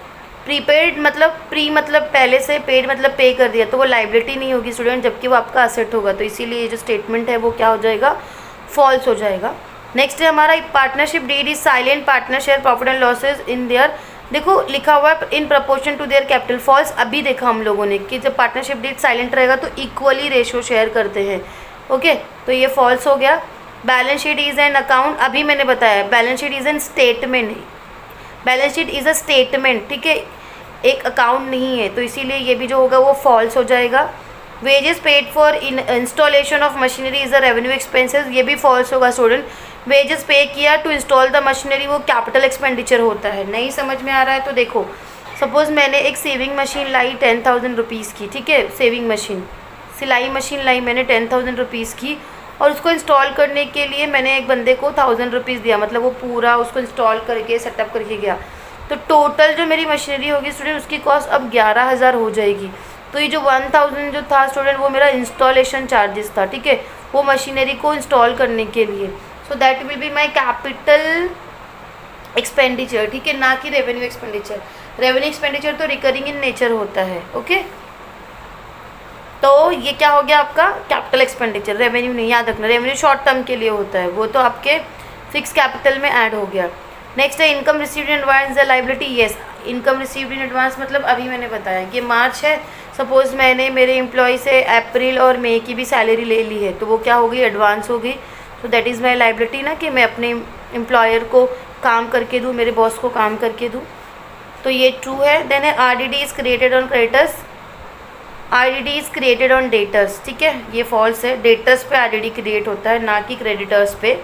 Prepaid मतलब प्री मतलब पहले से, पेड मतलब पे कर दिया, तो वो लाइबिलिटी नहीं होगी स्टूडेंट, जबकि वो आपका असेट होगा। तो इसीलिए ये जो स्टेटमेंट है वो क्या हो जाएगा, फॉल्स हो जाएगा। नेक्स्ट है हमारा partnership deed is silent, partner share profit and losses in their, देखो लिखा हुआ है in proportion to their capital, false. अभी देखा हम लोगों ने कि जब पार्टनरशिप डीड साइलेंट रहेगा तो इक्वली रेशो शेयर करते हैं। ओके, तो ये फॉल्स हो गया। Balance sheet is an account, अभी मैंने बताया balance sheet is an statement, balance sheet is a statement, ठीक है, एक अकाउंट नहीं है, तो इसीलिए ये भी जो होगा वो फॉल्स हो जाएगा। Wages paid for installation of machinery is a revenue expenses, ये भी फॉल्स होगा स्टूडेंट। वेजेस पे किया टू इंस्टॉल द मशीनरी, वो कैपिटल एक्सपेंडिचर होता है। नहीं समझ में आ रहा है तो देखो, सपोज़ मैंने एक सेविंग मशीन लाई 10,000 रुपीज़ की, ठीक है, सेविंग मशीन, सिलाई मशीन लाई मैंने 10,000 रुपीज़ की, और उसको इंस्टॉल करने के लिए मैंने एक बंदे को 1,000 रुपीज़ दिया, मतलब वो पूरा उसको इंस्टॉल करके सेटअप करके गया, तो टोटल जो मेरी मशीनरी होगी स्टूडेंट उसकी कॉस्ट अब 11,000 हो जाएगी। तो ये जो 1,000 जो था स्टूडेंट वो मेरा इंस्टॉलेशन चार्जेस था, ठीक है, वो मशीनरी को इंस्टॉल करने के लिए। So that will be my capital expenditure, ठीक है, ना कि रेवेन्यू एक्सपेंडिचर। रेवेन्यू एक्सपेंडिचर तो रिकरिंग इन नेचर होता है। ओके, तो ये क्या हो गया आपका कैपिटल एक्सपेंडिचर, रेवेन्यू नहीं, याद रखना रेवेन्यू शॉर्ट टर्म के लिए होता है, वो तो आपके फिक्स कैपिटल में ऐड हो गया। नेक्स्ट है income received in advance the liability, yes, income received in advance मतलब अभी मैंने बताया कि मार्च है, सपोज़ मैंने मेरे एम्प्लॉय से अप्रैल और मई की भी सैलरी ले ली है, तो वो क्या हो गई, एडवांस हो गई। तो दैट इज़ माई लाइबिलिटी ना, कि मैं अपने एम्प्लॉयर को काम करके दूँ, मेरे बॉस को काम करके दूँ, तो ये ट्रू है। देन है RDD is created on creditors, RDD is created on debtors, ठीक है, ये फॉल्स है, डेटर्स पे RDD क्रिएट होता है ना कि क्रेडिटर्स पे।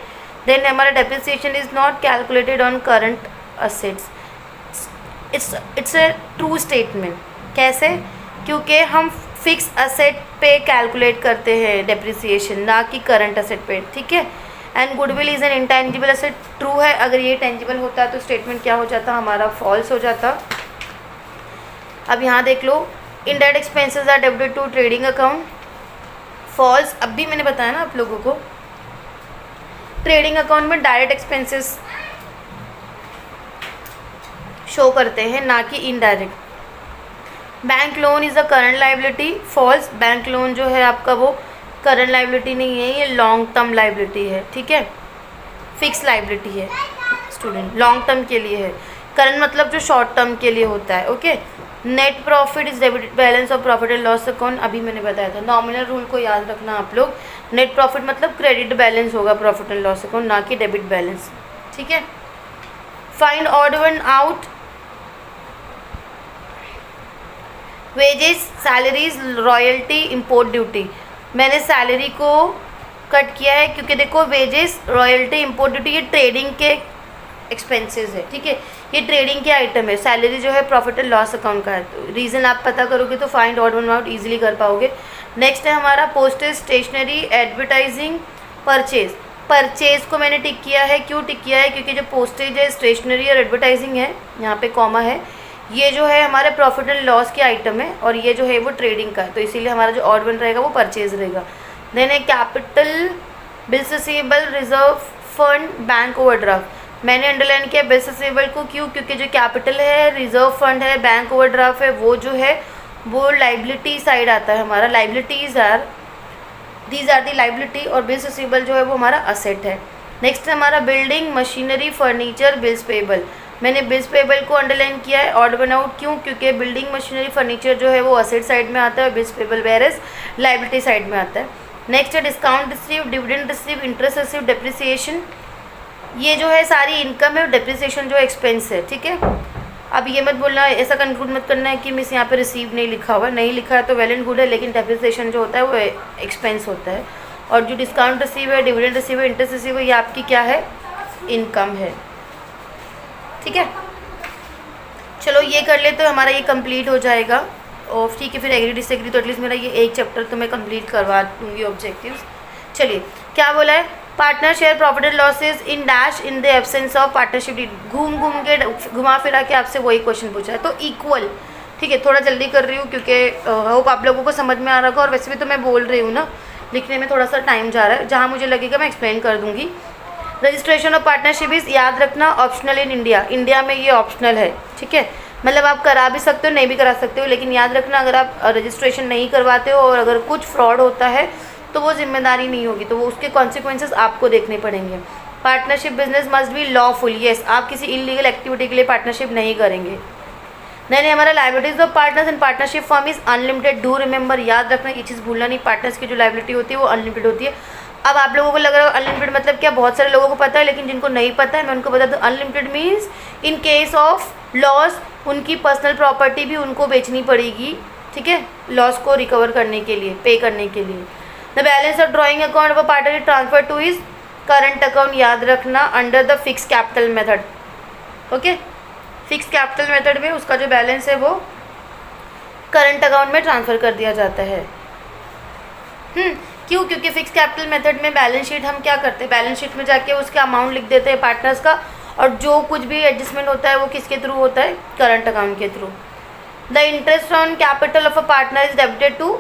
देन हमारा depreciation is not calculated on current assets, it's a true statement. कैसे, क्योंकि हम फिक्स असेट पे कैलकुलेट करते हैं डेप्रिसिएशन, ना कि करंट असेट पे, ठीक है। And goodwill is an intangible asset, true है, अगर ये टेंजिबल होता तो स्टेटमेंट क्या हो जाता, हमारा फॉल्स हो जाता। अब यहाँ देख लो, indirect expenses are debited to trading account, false. अब भी मैंने बताया ना आप लोगों को, ट्रेडिंग अकाउंट में डायरेक्ट एक्सपेंसेस शो करते हैं ना कि indirect. Bank loan is a current liability, false, bank loan जो है आपका वो करंट लाइबिलिटी नहीं है, ये लॉन्ग टर्म लाइबिलिटी है, ठीक है, फिक्स लाइबिलिटी है स्टूडेंट, लॉन्ग टर्म के लिए है। करंट मतलब जो शॉर्ट टर्म के लिए होता है। Okay, net profit is debit balance of profit and loss account, अभी मैंने बताया था, नॉमिनल रूल को याद रखना आप लोग, नेट प्रॉफिट मतलब क्रेडिट बैलेंस होगा प्रॉफिट एंड लॉस अकाउंट, ना कि डेबिट बैलेंस, ठीक है। Find odd one out, wages, salaries, royalty, import duty, मैंने सैलरी को कट किया है क्योंकि देखो वेजेस, रॉयल्टी, इम्पोर्ट ड्यूटी ये ट्रेडिंग के एक्सपेंसेस है, ठीक है, ये ट्रेडिंग के आइटम है। सैलरी जो है प्रॉफिट एंड लॉस अकाउंट का है, तो रीज़न आप पता करोगे तो find odd one out easily कर पाओगे। नेक्स्ट है हमारा postage, stationery, advertising, purchase. Purchase को मैंने टिक किया है, क्यों टिक किया है, क्योंकि जो पोस्टेज है, स्टेशनरी और एडवर्टाइजिंग है, यहाँ पे कॉमा है, ये जो है हमारे प्रॉफिट एंड लॉस के आइटम है, और ये जो है वो ट्रेडिंग का है, तो इसीलिए हमारा जो ऑड वन रहेगा वो परचेज रहेगा। देन है capital, bills receivable, reserve fund, bank overdraft. मैंने अंडरलाइन किया बिल्स रिसीवेबल को, क्यों, क्योंकि जो कैपिटल है, रिजर्व फंड है, बैंक ओवरड्राफ्ट है, वो जो है वो लाइबिलिटी साइड आता है हमारा, liabilities are, these are the liability, और बिल्स रिसीवेबल जो है वो हमारा असेट है। नेक्स्ट है हमारा building, machinery, furniture, bills payable. मैंने बिल्स पेएबल को अंडरलाइन किया है, ऑड वन आउट, क्यों, क्योंकि बिल्डिंग, मशीनरी, फर्नीचर जो है वो असेट साइड में आता है, bills payable whereas liability side में आता है। नेक्स्ट है discount receive, dividend receive, interest receive, depreciation, ये जो है सारी इनकम है, डेप्रिसिएशन जो एक्सपेंस है, ठीक है। अब ये मत बोलना, ऐसा कंक्लूड मत करना है कि मिस यहाँ पे रिसीव नहीं लिखा हुआ है, नहीं लिखा है तो वेल एंड गुड है, लेकिन डेप्रिसिएशन जो होता है वो एक्सपेंस होता है, और जो डिस्काउंट रिसीव है, डिविडेंड रिसीव है, इंटरेस्ट रिसीव है, ये आपकी क्या है, इनकम है, ठीक है। चलो ये कर ले तो हमारा ये कंप्लीट हो जाएगा, और ठीक है, फिर एग्री डिसएग्री तो एटलीस्ट मेरा ये एक चैप्टर तो मैं कंप्लीट करवा दूँगी ऑब्जेक्टिव्स। चलिए क्या बोला है, partner share profit and losses in dash in the absence of partnership deed, घूम के घुमा फिरा के आपसे वही क्वेश्चन पूछा है, तो इक्वल, ठीक है, थोड़ा जल्दी कर रही हूँ क्योंकि होप आप लोगों को समझ में आ रहा होगा, और वैसे भी तो मैं बोल रही हूँ ना, लिखने में थोड़ा सा टाइम जा रहा है, जहाँ मुझे लगेगा मैं एक्सप्लेन कर दूँगी। रजिस्ट्रेशन ऑफ पार्टनरशिप इज़, याद रखना, ऑप्शनल इन इंडिया। इंडिया में ये ऑप्शनल है, ठीक है, मतलब आप करा भी सकते हो, नहीं भी करा सकते हो, लेकिन याद रखना अगर आप रजिस्ट्रेशन नहीं करवाते हो और अगर कुछ फ्रॉड होता है तो वो जिम्मेदारी नहीं होगी, तो वो उसके कॉन्सिक्वेंसेस आपको देखने पड़ेंगे। Partnership business must be lawful, yes, आप किसी इलीगल एक्टिविटी के लिए पार्टनरशिप नहीं करेंगे। नहीं, हमारा liabilities of partners and partnership firm is unlimited, do remember, याद रखना, ये चीज़ भूलना नहीं, पार्टनर्स की जो लाइबिलिटी होती है वो अनलिमिटेड होती है। अब आप लोगों को लग रहा है अनलिमिटेड मतलब क्या, बहुत सारे लोगों को पता है, लेकिन जिनको नहीं पता है मैं उनको बता दूँ, unlimited means in case of loss उनकी पर्सनल प्रॉपर्टी भी उनको बेचनी पड़ेगी, ठीक है, लॉस को रिकवर करने के लिए, पे करने के लिए। The balance of drawing account of a partner is transfer two is current account, याद रखना, under the fix capital method, okay, fix capital method में उसका जो बैलेंस है वो करंट अकाउंट में ट्रांसफ़र कर दिया जाता है। क्यों? क्योंकि फिक्स कैपिटल मेथड में बैलेंस शीट हम क्या करते हैं, बैलेंस शीट में जाके उसका अमाउंट लिख देते हैं पार्टनर्स का, और जो कुछ भी एडजस्टमेंट होता है वो किसके थ्रू होता है, करंट अकाउंट के through. The interest on capital of a partner is debited to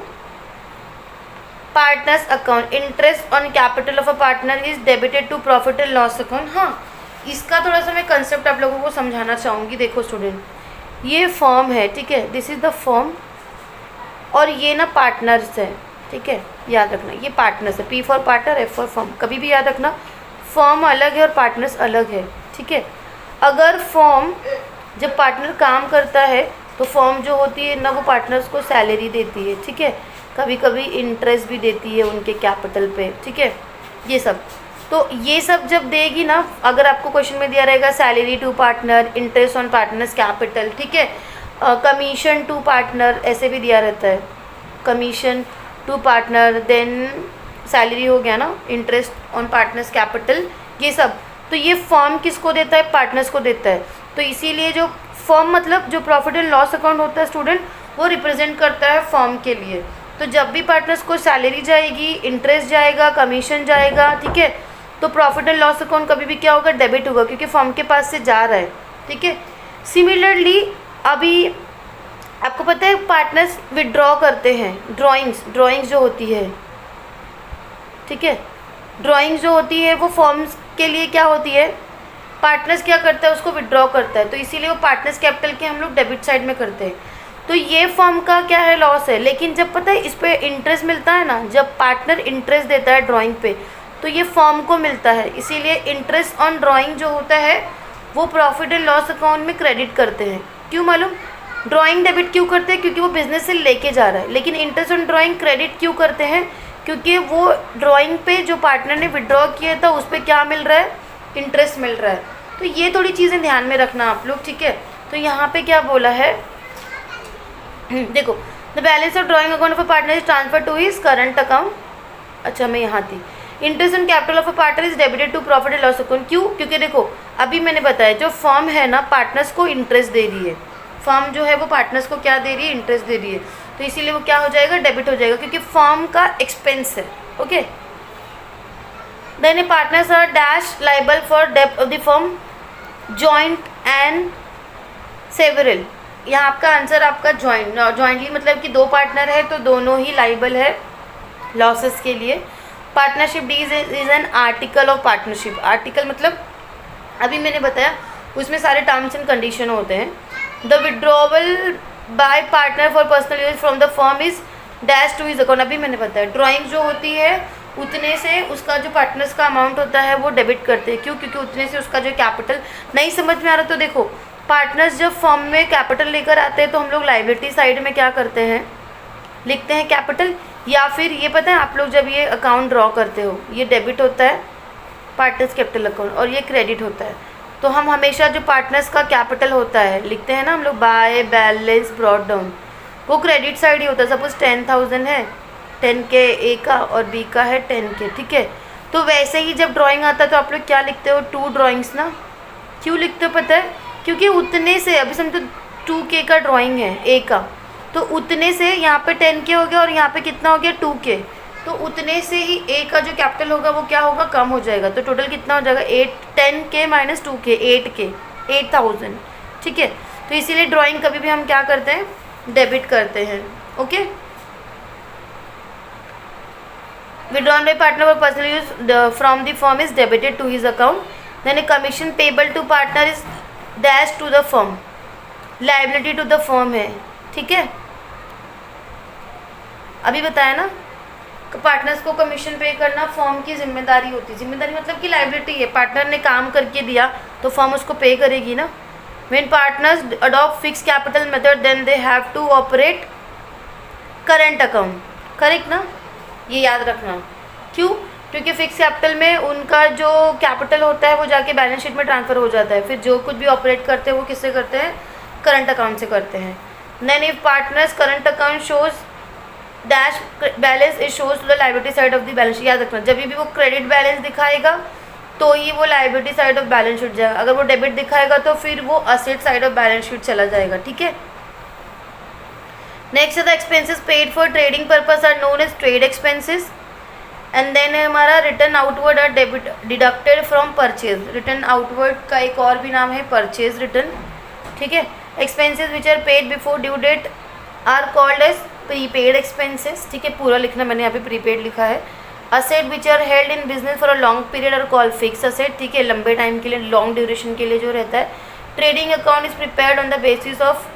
partners account, interest on capital of a partner is debited to profit and loss account. हाँ, इसका थोड़ा सा मैं कंसेप्ट आप लोगों को समझाना चाहूँगी। देखो स्टूडेंट, ये फर्म है, ठीक है, दिस इज़ द फर्म, और ये ना पार्टनर्स है, ठीक है, याद रखना ये पार्टनर्स है, P for partner, F for firm, कभी भी याद रखना, फर्म अलग है और पार्टनर्स अलग है, ठीक है। अगर फर्म जब पार्टनर काम करता है तो फर्म जो होती है ना वो पार्टनर्स को सैलरी देती है, ठीक है, कभी कभी इंटरेस्ट भी देती है उनके कैपिटल पे, ठीक है, ये सब। तो ये सब जब देगी ना, अगर आपको क्वेश्चन में दिया रहेगा salary to partner, interest on partners capital, ठीक है, कमीशन टू पार्टनर, ऐसे भी दिया रहता है, commission to partner, then salary हो गया ना, इंटरेस्ट ऑन पार्टनर्स कैपिटल, ये सब। तो ये फर्म किसको देता है, पार्टनर्स को देता है। तो इसीलिए जो फर्म मतलब जो प्रॉफिट एंड लॉस अकाउंट होता है स्टूडेंट, वो रिप्रेजेंट करता है फर्म के लिए। तो जब भी पार्टनर्स को सैलरी जाएगी, इंटरेस्ट जाएगा, कमीशन जाएगा, ठीक है, तो प्रॉफिट एंड लॉस अकाउंट कभी भी क्या होगा, डेबिट होगा, क्योंकि फर्म के पास से जा रहा है, ठीक है। सिमिलरली अभी आपको पता है पार्टनर्स विड्रॉ करते हैं, ड्राइंग्स जो होती है, ठीक है, ड्राइंग्स जो होती है वो फर्म्स के लिए क्या होती है, पार्टनर्स क्या करता है, उसको विड्रॉ करता है, तो इसीलिए वो पार्टनर्स कैपिटल के हम लोग डेबिट साइड में करते हैं। तो ये फर्म का क्या है, लॉस है, लेकिन जब पता है इस पे इंटरेस्ट मिलता है ना, जब पार्टनर इंटरेस्ट देता है ड्राइंग पे, तो ये फर्म को मिलता है, इसीलिए इंटरेस्ट ऑन ड्राइंग जो होता है वो प्रॉफिट एंड लॉस अकाउंट में क्रेडिट करते हैं। क्यों मालूम, ड्राइंग डेबिट क्यों करते हैं, क्योंकि वो बिजनेस से लेके जा रहा है, लेकिन इंटरेस्ट ऑन ड्राइंग क्रेडिट क्यों करते हैं, क्योंकि वो ड्राइंग पे जो पार्टनर ने विड्रॉ किया था उस पर क्या मिल रहा है, इंटरेस्ट मिल रहा है। तो ये थोड़ी चीज़ें ध्यान में रखना आप लोग, ठीक है। तो यहाँ पे क्या बोला है, देखो, the balance of drawing account of a partner is transfer to his current account. अच्छा, मैं यहाँ थी, interest on capital of a partner is debited to profit and loss account. क्यों, क्योंकि देखो अभी मैंने बताया जो फर्म है ना पार्टनर्स को इंटरेस्ट दे रही है, फर्म जो है वो पार्टनर्स को क्या दे रही है, इंटरेस्ट दे रही है, तो इसीलिए वो क्या हो जाएगा, डेबिट हो जाएगा, क्योंकि फर्म का एक्सपेंस है, okay. Then a partners are dash liable for डेब्ट of the firm joint and several. यहाँ आपका आंसर आपका जॉइंटली मतलब कि दो पार्टनर है तो दोनों ही लाइबल है लॉसेस के लिए। Partnership D is an article of partnership. Article मतलब अभी मैंने बताया उसमें सारे टर्म्स एंड कंडीशन होते हैं। The withdrawal by partner for personal use from the firm is dash to his account. अभी मैंने बताया ड्राइंग जो होती है उतने से उसका जो पार्टनर्स का अमाउंट होता है वो डेबिट करते हैं। क्यों, क्योंकि उतने से उसका जो कैपिटल। नहीं समझ में आ रहा तो देखो, पार्टनर्स जब फर्म में कैपिटल लेकर आते हैं तो हम लोग लाइबिलिटी साइड में क्या करते हैं, लिखते हैं कैपिटल, या फिर ये पता है आप लोग जब ये अकाउंट ड्रॉ करते हो ये डेबिट होता है पार्टनर्स कैपिटल अकाउंट और ये क्रेडिट होता है। तो हम हमेशा जो पार्टनर्स का कैपिटल होता है लिखते हैं ना हम लोग बाय बैलेंस ब्रॉट डाउन, वो क्रेडिट साइड ही होता है। सपोज 10,000 है, 10K ए का और बी का है 10K, ठीक है। तो वैसे ही जब ड्राइंग आता है तो आप लोग क्या लिखते हो, 2 ड्राइंग्स ना। क्यों लिखते हो पता है, क्योंकि उतने से अभी समझो 2K का ड्राइंग है ए का, तो उतने से यहाँ पे 10K हो गया और यहाँ पे कितना हो गया 2K, तो उतने से ही ए का जो कैपिटल होगा वो क्या होगा, कम हो जाएगा। तो टोटल कितना हो जाएगा 10K - 2K 8K 8,000, ठीक है। तो इसीलिए ड्राइंग कभी भी हम क्या करते हैं डेबिट करते हैं। Okay, withdrawn by partner for personal use from the firm is debited to his account. Then a commission payable to partner is dashed to the firm. Liability to the firm है, ठीक है। अभी बताया ना, partners को commission पे करना firm की जिम्मेदारी होती है। जिम्मेदारी मतलब कि लाइबिलिटी है, पार्टनर ने काम करके दिया तो फर्म उसको पे करेगी ना। When partners adopt fix capital method then they have to operate current account, correct ना, ये याद रखना। क्यों? क्योंकि फिक्स कैपिटल में उनका जो कैपिटल होता है वो जाके बैलेंस शीट में ट्रांसफ़र हो जाता है, फिर जो कुछ भी ऑपरेट करते हैं वो किससे करते हैं, करंट अकाउंट से करते हैं। Then if partners current account shows dash balance is shows to the liability side of the balance sheet. याद रखना, जब भी वो क्रेडिट बैलेंस दिखाएगा तो ही वो liability side of balance sheet जाएगा, अगर वो डेबिट दिखाएगा तो फिर वो asset side of balance sheet चला जाएगा, ठीक है। Next the expenses paid for trading purpose are known as trade expenses. And then हमारा return outward are debit deducted from purchase. Return outward का एक और भी नाम है परचेज रिटर्न, ठीक है। Expenses which are paid before due date are called as prepaid expenses, ठीक है, पूरा लिखना, मैंने यहाँ पे प्रीपेड लिखा है। Asset which are held in business for a long period are called fix asset, ठीक है, लंबे टाइम के लिए, लॉन्ग ड्यूरेशन के लिए जो रहता है। Trading account is prepared on the basis of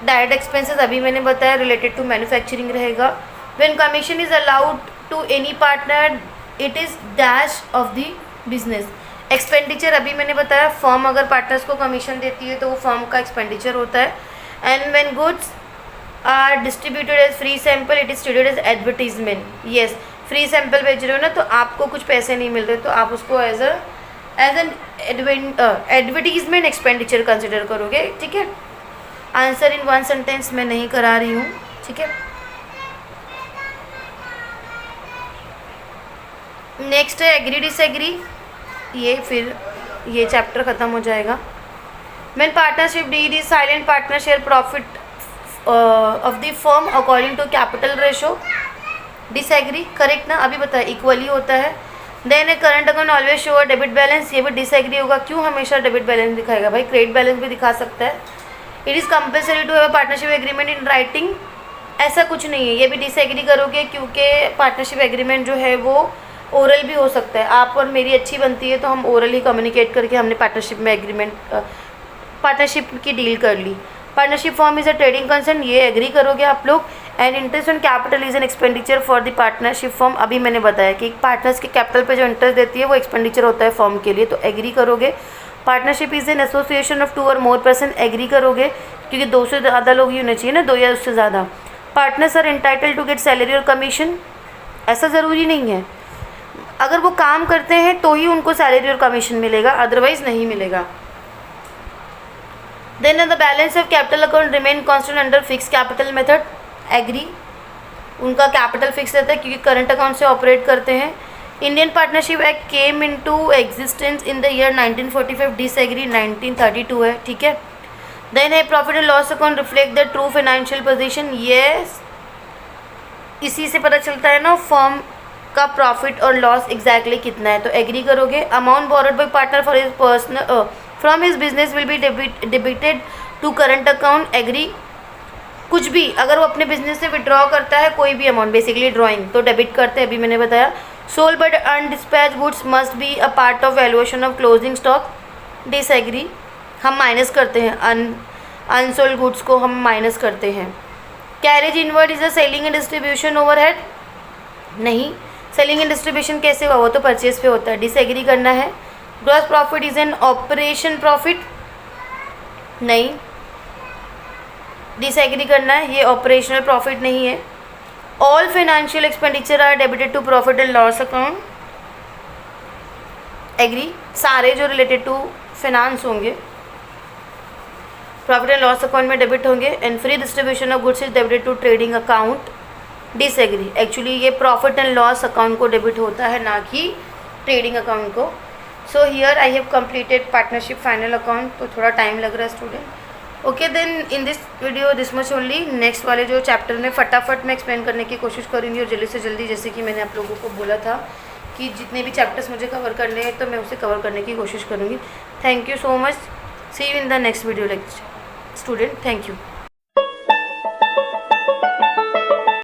direct expenses, अभी मैंने बताया रिलेटेड टू मैन्युफैक्चरिंग रहेगा। When commission is allowed to any partner it is dash of the business. Expenditure अभी मैंने बताया, फर्म अगर पार्टनर्स को कमीशन देती है तो वो फर्म का एक्सपेंडिचर होता है। And when goods are distributed as free sample it is treated as advertisement. Yes, free sample बेच रहे हो ना तो आपको कुछ पैसे नहीं मिल रहे तो आप उसको as an advertisement expenditure consider करोगे, ठीक है। आंसर इन वन सेंटेंस मैं नहीं करा रही हूँ, ठीक है। नेक्स्ट है एग्री डिसएग्री, ये फिर ये चैप्टर ख़त्म हो जाएगा। When partnership deed is silent partner share profit of the firm according to capital ratio. Disagree, correct ना, अभी बताया इक्वली होता है। Then a current account always show a debit balance, ये भी डिसएग्री होगा। क्यों हमेशा डेबिट बैलेंस दिखाएगा भाई, क्रेडिट बैलेंस भी दिखा सकता है। It is compulsory to have a partnership agreement in writing, ऐसा कुछ नहीं है, ये भी डिसएग्री करोगे क्योंकि पार्टनरशिप एग्रीमेंट जो है वो ओरल भी हो सकता है। आप और मेरी अच्छी बनती है तो हम ओरल ही कम्युनिकेट करके हमने पार्टनरशिप में एग्रीमेंट पार्टनरशिप की डील कर ली। Partnership form is a trading concern, ये एग्री करोगे आप लोग। And interest on capital is an expenditure for the partnership form, अभी मैंने बताया कि पार्टनर्स के कैपिटल पे जो इंटरेस्ट देती है वो एक्सपेंडिचर होता है फॉर्म के लिए, तो एग्री करोगे। Partnership is an association of 2 or more person, agree करोगे क्योंकि 2 से ज़्यादा लोग ही होने चाहिए ना, 2 या उससे ज़्यादा। Partners are entitle to get salary और कमीशन, ऐसा ज़रूरी नहीं है, अगर वो काम करते हैं तो ही उनको सैलरी और कमीशन मिलेगा, अदरवाइज नहीं मिलेगा। Then the balance of capital account remain constant under fix capital method, agree, उनका कैपिटल फिक्स रहता है क्योंकि करंट अकाउंट से ऑपरेट करते हैं। Indian partnership act came into existence in the year 1945, disagree, 1932 है, ठीक है। देन है profit and loss account reflect the true financial position, yes, इसी से पता चलता है ना फर्म का प्रॉफिट और लॉस एग्जैक्टली कितना है, तो एग्री करोगे। Amount borrowed by partner for his personal from his business will be debited to current account, agree. कुछ भी अगर वो अपने बिजनेस से विड्रॉ करता है कोई भी अमाउंट, बेसिकली ड्रॉइंग, तो डेबिट करते हैं, अभी मैंने बताया। Sold but undispatch goods must be a part of valuation of closing stock, disagree, हम माइनस करते हैं, अनसोल्ड गुड्स को हम माइनस करते हैं। Carriage inward is a selling and distribution overhead, नहीं, सेलिंग एंड डिस्ट्रीब्यूशन कैसे हुआ, वो तो परचेज पे होता है, डिसएग्री करना है। Gross profit is an operation profit, नहीं, डिसएग्री करना है, ये ऑपरेशनल प्रॉफिट नहीं है। All financial expenditure are debited to profit and loss account, agree, सारे जो रिलेटेड टू फाइनेंस होंगे प्रॉफिट एंड लॉस अकाउंट में डेबिट होंगे। And free distribution of goods is debited to trading account, disagree, actually ये profit and loss account को debit होता है ना कि ट्रेडिंग अकाउंट को। So here I have completed partnership final account, तो थोड़ा टाइम लग रहा है student. Okay, then in this video this much only. Next वाले जो चैप्टर में फटाफट मैं एक्सप्लेन करने की कोशिश करूँगी और जल्दी से जल्दी, जैसे कि मैंने आप लोगों को बोला था कि जितने भी चैप्टर्स मुझे कवर करने हैं तो मैं उसे कवर करने की कोशिश करूँगी। Thank you so much, see you in the next video lecture student, thank you.